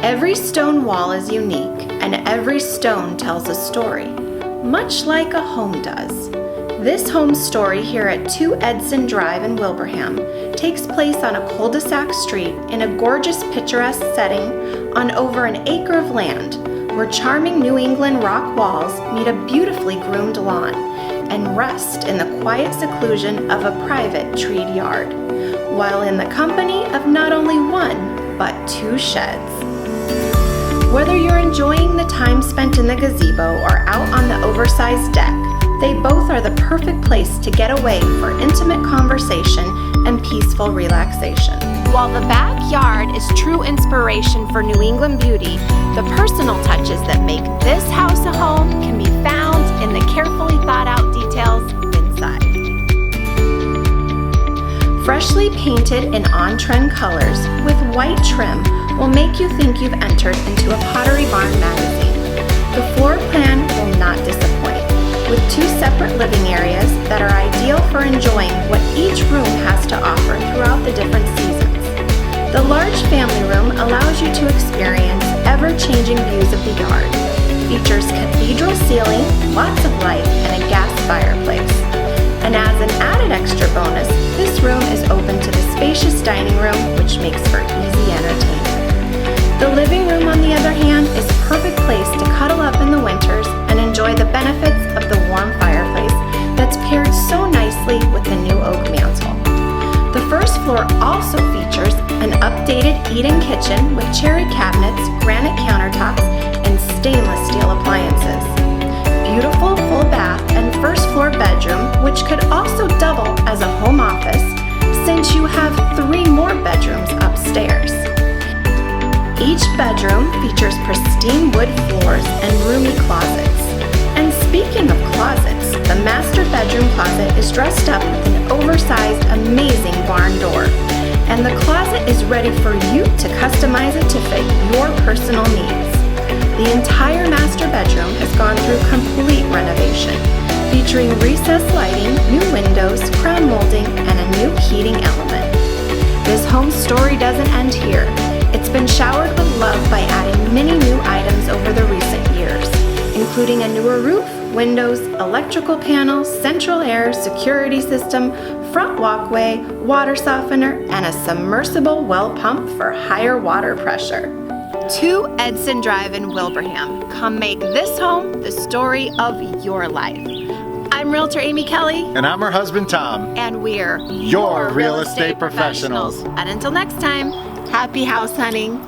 Every stone wall is unique, and every stone tells a story, much like a home does. This home story here at 2 Edson Drive in Wilbraham takes place on a cul-de-sac street in a gorgeous picturesque setting on over an acre of land, where charming New England rock walls meet a beautifully groomed lawn and rest in the quiet seclusion of a private treed yard, while in the company of not only one, but 2 sheds. Whether you're enjoying the time spent in the gazebo or out on the oversized deck, they both are the perfect place to get away for intimate conversation and peaceful relaxation. While the backyard is true inspiration for New England beauty, the personal touches that make this house a home can be found in the carefully thought out details inside. Freshly painted in on-trend colors with white trim will make you think you've entered into a Pottery Barn magazine. The floor plan will not disappoint, with 2 separate living areas that are ideal for enjoying what each room has to offer throughout the different seasons. The large family room allows you to experience ever-changing views of the yard. Features cathedral ceiling, lots of light, and a gas fireplace. And as an added extra bonus, this room is open to the spacious dining room, which makes for easy entertainment. The living room, on the other hand, is a perfect place to cuddle up in the winters and enjoy the benefits of the warm fireplace that's paired so nicely with the new oak mantel. The first floor also features an updated eat-in kitchen with cherry cabinets, granite countertops, and stainless steel appliances. Beautiful full bath and first floor bedroom, which could also double as a home office since you have 3 more bedrooms upstairs. Each bedroom features pristine wood floors and roomy closets. And speaking of closets, the master bedroom closet is dressed up with an oversized, amazing barn door. And the closet is ready for you to customize it to fit your personal needs. The entire master bedroom has gone through complete renovation, featuring recessed lighting, new windows, crown molding, and a new heating element. This home story doesn't end here. It's been showered with love by adding many new items over the recent years, including a newer roof, windows, electrical panels, central air, security system, front walkway, water softener, and a submersible well pump for higher water pressure. 2 Edson Drive in Wilbraham. Come make this home the story of your life. I'm Realtor Amy Kelly. And I'm her husband Tom. And we're your real estate professionals. And until next time, happy house hunting.